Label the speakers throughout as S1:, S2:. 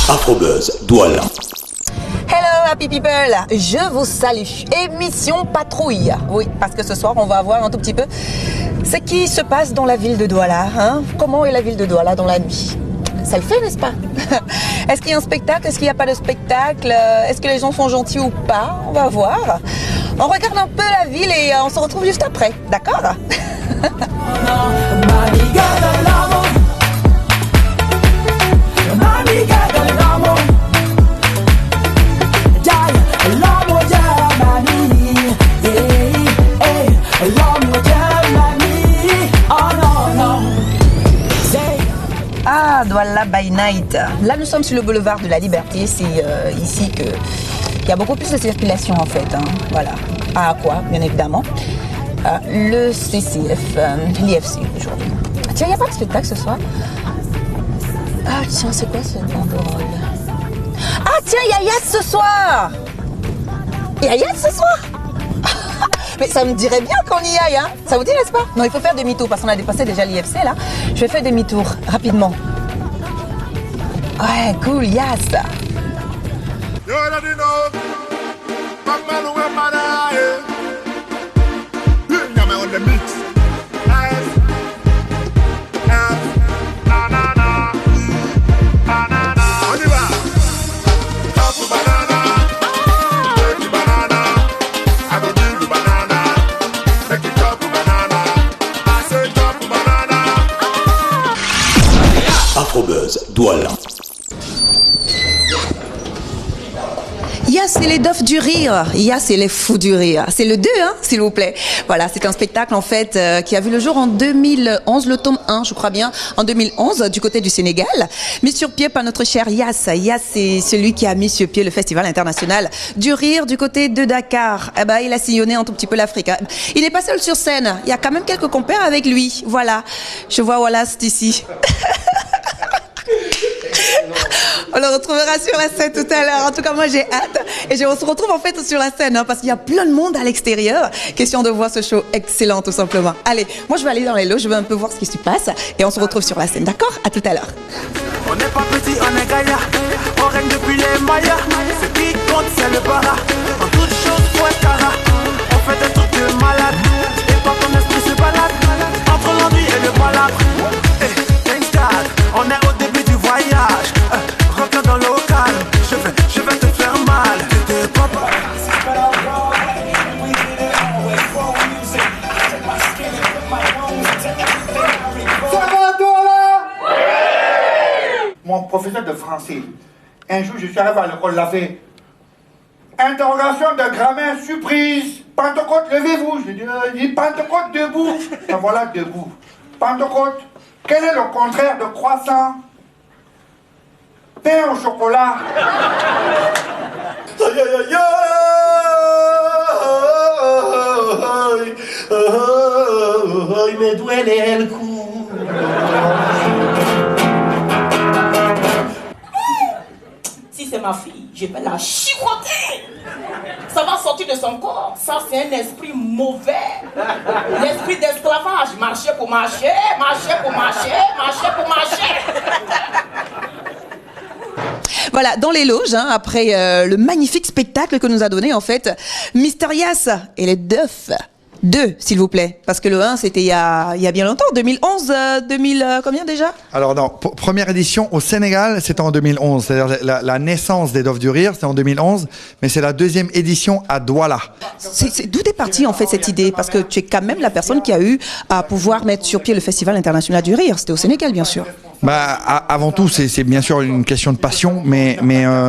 S1: Afrobuzz, Douala.
S2: Hello happy people, je vous salue. Émission patrouille. Oui, parce que ce soir on va voir un tout petit peu ce qui se passe dans la ville de Douala. Comment est la ville de Douala dans la nuit? Ça le fait, n'est-ce pas? Est-ce qu'il y a un spectacle? Est-ce qu'il n'y a pas de spectacle? Est-ce que les gens sont gentils ou pas? On va voir. On regarde un peu la ville et on se retrouve juste après, d'accord? Ah, Douala by night. Là, nous sommes sur le boulevard de la Liberté. C'est ici qu'il y a beaucoup plus de circulation, en fait. Voilà. À quoi, bien évidemment. Le CCF, l'IFC, aujourd'hui. Tiens, il n'y a pas de spectacle ce soir? Ah, tiens, c'est quoi cette banderole? Ah, tiens, il y a Yass ce soir! Il y a Yass ce soir? Mais ça me dirait bien qu'on y aille, hein? Ça vous dit, n'est-ce pas? Non, il faut faire demi-tour parce qu'on a dépassé déjà l'IFC, là. Je vais faire demi-tour, rapidement. Ouais, cool, Yass.
S1: Afrobuzz, Douala.
S2: Yass, c'est les dofs du rire. Yass, c'est les fous du rire. C'est le 2, s'il vous plaît. Voilà, c'est un spectacle, en fait, qui a vu le jour en 2011, le tome 1, je crois bien, en 2011, du côté du Sénégal. Mis sur pied par notre cher Yass. Yass, c'est celui qui a mis sur pied le Festival international du rire du côté de Dakar. Eh ben, il a sillonné un tout petit peu l'Afrique. Il n'est pas seul sur scène. Il y a quand même quelques compères avec lui. Voilà. Je vois Wallace d'ici. On le retrouvera sur la scène tout à l'heure. En tout cas, moi, j'ai hâte. Et on se retrouve en fait sur la scène, parce qu'il y a plein de monde à l'extérieur. Question de voir ce show excellent, tout simplement. Allez, moi, je vais aller dans les lots. Je vais un peu voir ce qui se passe. Et on se retrouve sur la scène, d'accord? À tout à l'heure.
S3: On n'est pas petit, on est gaillard. On règne depuis les Mayas. Ce qui compte, c'est le bara. En toute chose, faut être cara. On fait des trucs de malade. Et quand ton esprit se balade entre l'ennui et le malade. On est au début du voyage. Reviens dans le local. Je vais te faire mal.
S4: Ça va, toi là? Oui. Mon professeur de français, un jour je suis arrivé à l'école, il a fait interrogation de grammaire, surprise. Pentecôte, levez-vous. Je dis Pentecôte debout. Ben voilà, debout. Pentecôte. Quel est le contraire de croissant? Pain au chocolat. Aïe, aïe, aïe, me duele el cou.
S5: Si c'est ma fille, je vais la chicoter. Ça va sortir de son corps. Ça, c'est un esprit mauvais. L'esprit d'esclavage. Marcher pour marcher, marcher pour marcher, marcher pour marcher.
S2: Voilà, dans les loges, après le magnifique spectacle que nous a donné, en fait, Mister Yass et les Duff. 2, s'il vous plaît, parce que le 1, c'était il y a bien longtemps, 2011, 2000, combien déjà? Alors non, première édition au Sénégal, c'était en 2011, c'est-à-dire la naissance des Dofs du Rire, c'était en 2011, mais c'est la deuxième édition à Douala. D'où est partie en fait cette idée? Parce que tu es quand même la personne qui a eu à pouvoir mettre sur pied le Festival international du rire, c'était au Sénégal bien sûr.
S6: Avant tout, c'est bien sûr une question de passion, mais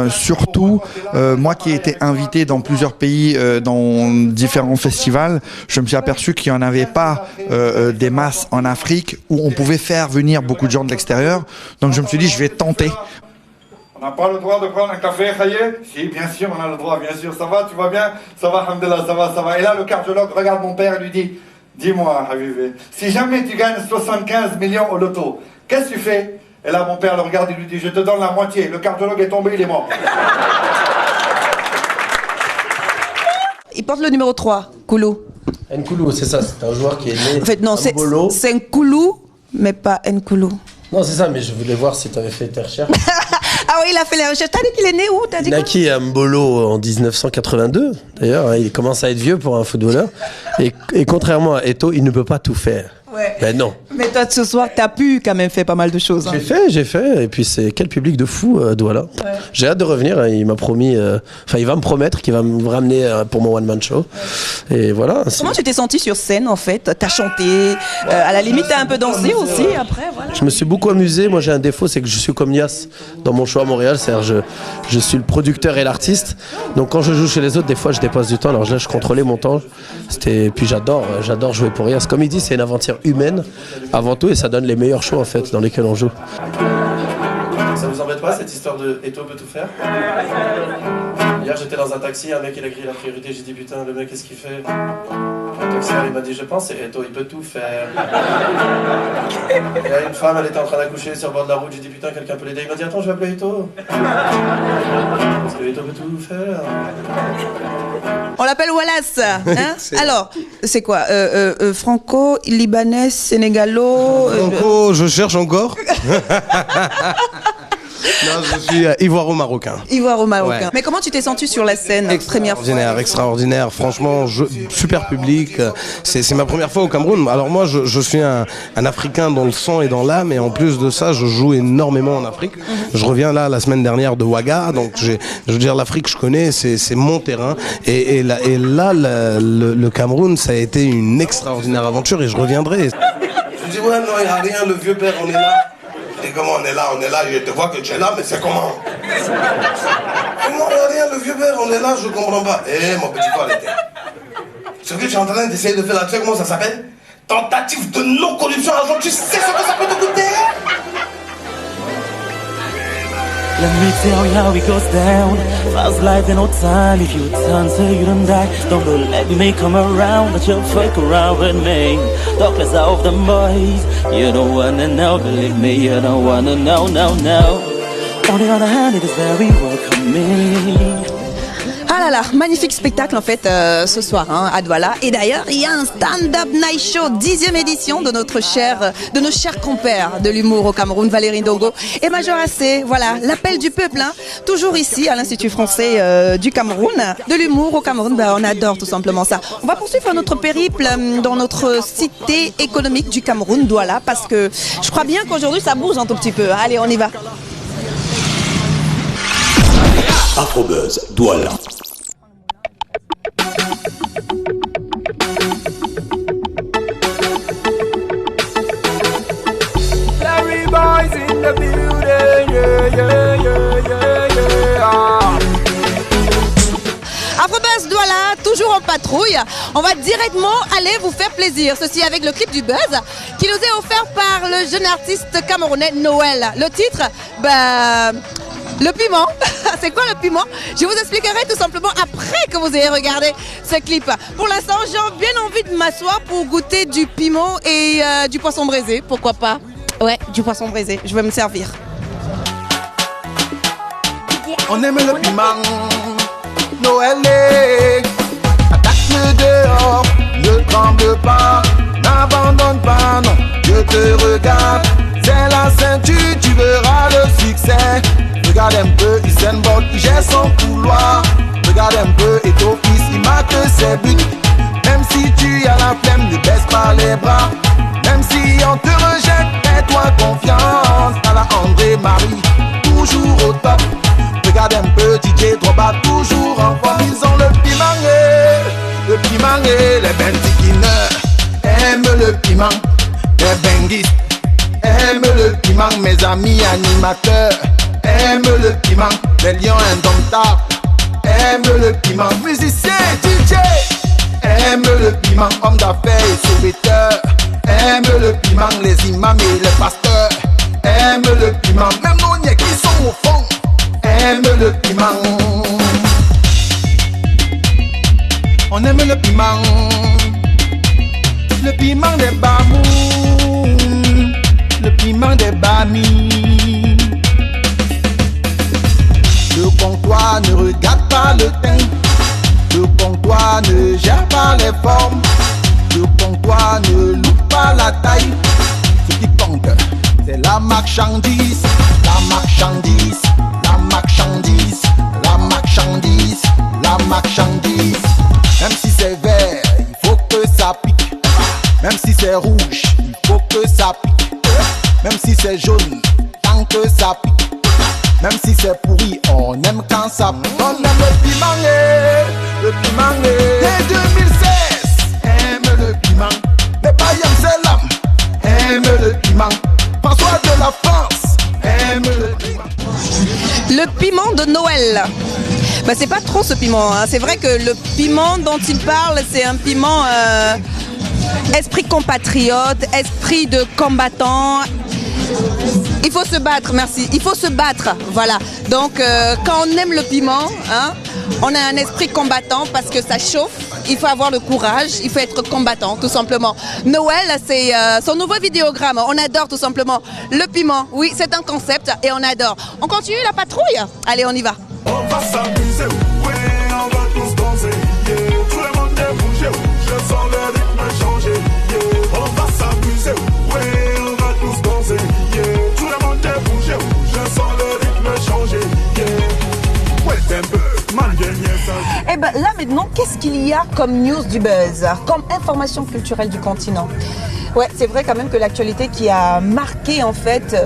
S6: surtout, moi qui ai été invité dans plusieurs pays, dans différents festivals, je me suis aperçu qu'il n'y en avait pas des masses en Afrique où on pouvait faire venir beaucoup de gens de l'extérieur. Donc je me suis dit, je vais tenter.
S4: On n'a pas le droit de prendre un café, Khayé? Si, bien sûr, on a le droit, bien sûr. Ça va, tu vas bien? Ça va, alhamdoulilah, ça va, ça va. Et là, le cardiologue regarde mon père et lui dit, dis-moi, Habibé, si jamais tu gagnes 75 millions au loto, qu'est-ce que tu fais? Et là, mon père le regarde et lui dit, je te donne la moitié. Le cardiologue est tombé, il est mort.
S2: Il porte le numéro 3, Koulou.
S7: Nkoulou, c'est ça, c'est un joueur qui est né.
S2: En fait, non, c'est Nkoulou, mais pas Nkoulou.
S7: Non, c'est ça, mais je voulais voir si tu avais fait tes recherches.
S2: Ah oui, il a fait les recherches. T'as dit qu'il est né où? T'as dit
S7: Naki à Mbolo en 1982. D'ailleurs, il commence à être vieux pour un footballeur. Et contrairement à Eto'o, il ne peut pas tout faire.
S2: Ouais.
S7: Ben non.
S2: Mais toi, ce soir, t'as pu quand même faire pas mal de choses. Hein.
S7: J'ai fait. Et puis, c'est quel public de fou, Douala. Ouais. J'ai hâte de revenir. Il m'a promis, il va me promettre qu'il va me ramener pour mon one-man show. Ouais. Et voilà.
S2: Comment tu t'es senti sur scène, en fait? T'as chanté, à la limite, t'as un peu dansé aussi, après, voilà.
S7: Je me suis beaucoup amusé. Moi, j'ai un défaut, c'est que je suis comme Nias dans mon show à Montréal. C'est-à-dire, je suis le producteur et l'artiste. Donc, quand je joue chez les autres, des fois, je dépasse du temps. Alors là, je contrôlais mon temps. Puis j'adore jouer pour Nias. Comme il dit, c'est une aventure humaine avant tout et ça donne les meilleurs shows en fait dans lesquels on joue. Ça vous embête pas cette histoire de Eto'o peut tout faire? Hier j'étais dans un taxi, un mec il a grillé la priorité, j'ai dit putain le mec qu'est-ce qu'il fait? Le taxiaire il m'a dit je pense c'est Eto'o il peut tout faire. Il y a une femme elle était en train d'accoucher sur le bord de la route, j'ai dit putain quelqu'un peut l'aider, il m'a dit attends je vais appeler Eto'o. Parce que Eto'o peut tout faire.
S2: On l'appelle Wallace. Hein? Alors, c'est quoi franco, libanais, sénégalo
S8: Franco, je cherche encore. Non, je suis ivoiro-marocain.
S2: Ivoiro-marocain. Ouais. Mais comment tu t'es senti sur la scène?
S8: Extraordinaire. Franchement, super public. C'est ma première fois au Cameroun. Alors moi, je suis un Africain dans le sang et dans l'âme. Et en plus de ça, je joue énormément en Afrique. Je reviens là la semaine dernière de Ouaga. Donc, je veux dire, l'Afrique, je connais. C'est mon terrain. Et là, le Cameroun, ça a été une extraordinaire aventure. Et je reviendrai. Je dis, ouais, non, il n'y a rien. Le vieux père, on est là. Et comment on est là, je te vois que tu es là, mais c'est comment? Comment rien, le vieux père, on est là, je comprends pas. Mon petit frère, arrêtez. Ce que tu es en train d'essayer de faire là, tu sais comment ça s'appelle? Tentative de non-corruption à tu sais ce que ça peut te coûter?
S3: Let me tell you how it goes down. Fast life and no time. If you turn so you don't die, don't let me come around. Let you fuck around with me. Talk less of the boys. You don't wanna know, believe me, you don't wanna know, no. On the other hand, it is very welcoming.
S2: Ah là là, magnifique spectacle en fait ce soir hein, à Douala. Et d'ailleurs, il y a un stand-up night show 10e édition de de nos chers compères de l'humour au Cameroun, Valérie Ndongo et Major AC. Voilà, l'appel du peuple, hein, toujours ici à l'Institut français du Cameroun. De l'humour au Cameroun, on adore tout simplement ça. On va poursuivre notre périple dans notre cité économique du Cameroun, Douala, parce que je crois bien qu'aujourd'hui ça bouge un tout petit peu. Allez, on y va.
S1: Afrobuzz, Douala.
S3: Larry boys in the building, yeah.
S2: Afrobuzz Douala, toujours en patrouille. On va directement aller vous faire plaisir. Ceci avec le clip du Buzz qui nous est offert par le jeune artiste camerounais Noël. Le titre, le piment. C'est quoi le piment? Je vous expliquerai tout simplement après que vous ayez regardé ce clip. Pour l'instant, j'ai bien envie de m'asseoir pour goûter du piment et du poisson braisé. Pourquoi pas? Ouais, du poisson braisé. Je vais me servir.
S4: On aime le piment. Noël est. Attaque-le dehors. Ne tremble pas. N'abandonne pas, non. Je te regarde. C'est la ceinture, tu verras le succès. Regarde un peu Usain Bolt, il gère son couloir. Regarde un peu Eto'o, il marque ses buts. Même si tu as la flemme, ne baisse pas les bras. Même si on te rejette, fais-toi confiance. À la André Marie, toujours au top. Regarde un peu DJ Drogba, toujours en forme. Ils ont le piment et les benzikineurs aiment le piment. Les benguistes aiment le piment, mes amis animateurs aiment le piment, les lions indomptables aiment le piment, musiciens, DJ aiment le piment, hommes d'affaires et sauveteurs aiment le piment, les imams et les pasteurs aiment le piment, même nos niais qui sont au fond aiment le piment. On aime le piment des bamous, le piment des bamis. Le comptoir ne regarde pas le teint, le comptoir ne gère pas les formes, le comptoir ne loupe pas la taille. Ce qui compte, c'est la marchandise, la marchandise, la
S9: marchandise, la marchandise, la marchandise. Même si c'est vert, il faut que ça pique. Même si c'est rouge, il faut que ça pique. Même si c'est jaune, tant que ça pique. Même si c'est pourri, on aime quand ça pique. On aime le piment, le piment. Dès 2016, aime le piment. Les païens, c'est l'âme, aime le piment. François de la France, aime le piment.
S2: Le piment de Noël. Bah, c'est pas trop ce piment, hein. C'est vrai que le piment dont il parle, c'est un piment esprit compatriote, esprit de combattant. Il faut se battre, merci. Il faut se battre, voilà. Donc, quand on aime le piment, hein, on a un esprit combattant parce que ça chauffe. Il faut avoir le courage, il faut être combattant, tout simplement. Noël, c'est son nouveau vidéogramme. On adore tout simplement le piment. Oui, c'est un concept et on adore. On continue la patrouille? Allez, on y va.
S3: On va s'amuser, ouais, on va tous danser, yeah. Tout le monde est bougé, je sens le rythme changer, yeah. On va s'amuser, ouais, on va tous danser, yeah. Tout le monde est bougé, je sens le rythme changer, yeah. Ouais, t'es un peu mal gagné ça.
S2: Eh ben là maintenant, qu'est-ce qu'il y a comme news du buzz, comme information culturelle du continent? Ouais, c'est vrai quand même que l'actualité qui a marqué en fait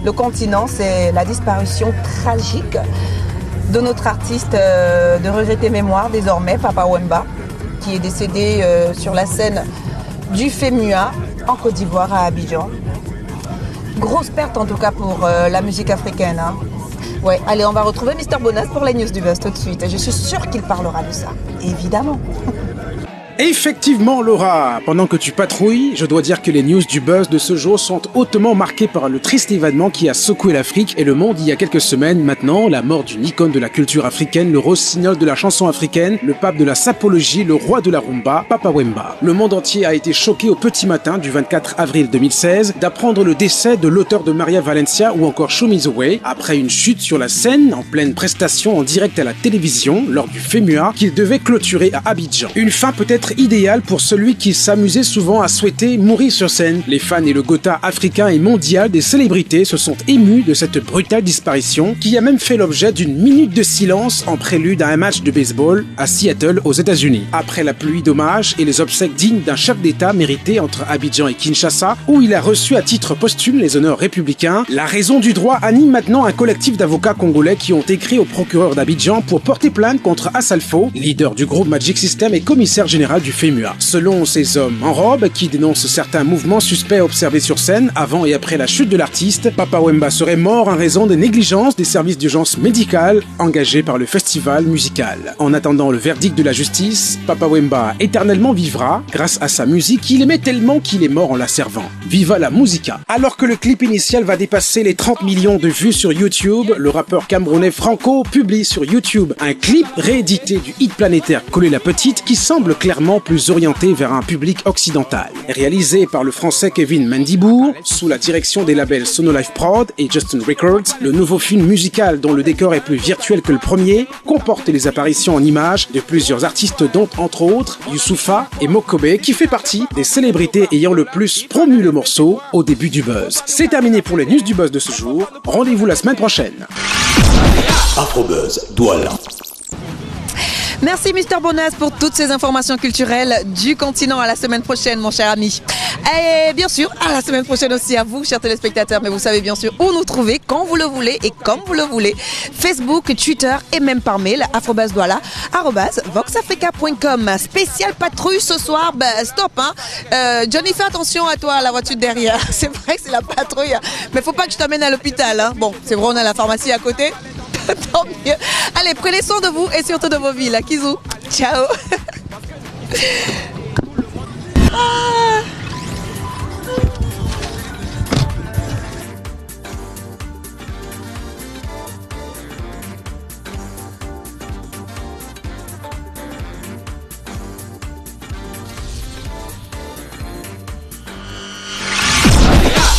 S2: le continent, c'est la disparition tragique de notre artiste de regrettée mémoire désormais, Papa Wemba, qui est décédé sur la scène du FEMUA en Côte d'Ivoire à Abidjan. Grosse perte en tout cas pour la musique africaine, hein. Ouais, allez, on va retrouver Mister Bonas pour les news du buzz tout de suite. Je suis sûre qu'il parlera de ça, évidemment.
S10: Effectivement, Laura, pendant que tu patrouilles, je dois dire que les news du buzz de ce jour sont hautement marquées par le triste événement qui a secoué l'Afrique et le monde il y a quelques semaines maintenant, la mort d'une icône de la culture africaine, le rossignol de la chanson africaine, le pape de la sapologie, le roi de la rumba, Papa Wemba. Le monde entier a été choqué au petit matin du 24 avril 2016 d'apprendre le décès de l'auteur de Maria Valencia ou encore Show Me the Way, après une chute sur la scène en pleine prestation en direct à la télévision lors du FEMUA qu'il devait clôturer à Abidjan. Une fin peut-être idéal pour celui qui s'amusait souvent à souhaiter mourir sur scène. Les fans et le Gotha africain et mondial des célébrités se sont émus de cette brutale disparition qui a même fait l'objet d'une minute de silence en prélude à un match de baseball à Seattle aux États-Unis. Après la pluie d'hommages et les obsèques dignes d'un chef d'État mérité entre Abidjan et Kinshasa, où il a reçu à titre posthume les honneurs républicains, la raison du droit anime maintenant un collectif d'avocats congolais qui ont écrit au procureur d'Abidjan pour porter plainte contre Assalfo, leader du groupe Magic System et commissaire général du FEMUA. Selon ces hommes en robe qui dénoncent certains mouvements suspects observés sur scène avant et après la chute de l'artiste, Papa Wemba serait mort en raison des négligences des services d'urgence médicale engagés par le festival musical. En attendant le verdict de la justice, Papa Wemba éternellement vivra grâce à sa musique qu'il aimait tellement qu'il est mort en la servant. Viva la musica! Alors que le clip initial va dépasser les 30 millions de vues sur YouTube, le rappeur camerounais Franco publie sur YouTube un clip réédité du hit planétaire Coller la Petite qui semble clairement plus orienté vers un public occidental. Réalisé par le français Kevin Mandibour, sous la direction des labels Sonolife Prod et Justin Records, le nouveau film musical dont le décor est plus virtuel que le premier comporte les apparitions en images de plusieurs artistes dont entre autres Youssoupha et Mokobe qui fait partie des célébrités ayant le plus promu le morceau au début du buzz. C'est terminé pour les news du buzz de ce jour. Rendez-vous la semaine prochaine.
S1: Afrobuzz Douala.
S2: Merci Mister Bonas pour toutes ces informations culturelles du continent. À la semaine prochaine, mon cher ami. Et bien sûr, à la semaine prochaine aussi à vous, chers téléspectateurs. Mais vous savez bien sûr où nous trouver, quand vous le voulez et comme vous le voulez. Facebook, Twitter et même par mail, afrobuzzdoala, @voxafrica.com. Spécial patrouille ce soir. Stop, hein. Johnny, fais attention à toi, à la voiture derrière. C'est vrai que c'est la patrouille, mais faut pas que je t'amène à l'hôpital, hein. Bon, c'est vrai, on a la pharmacie à côté. Tant mieux. Allez, prenez soin de vous et surtout de vos villes. Kizou. Ciao.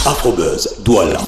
S1: Afrobuzz Douala.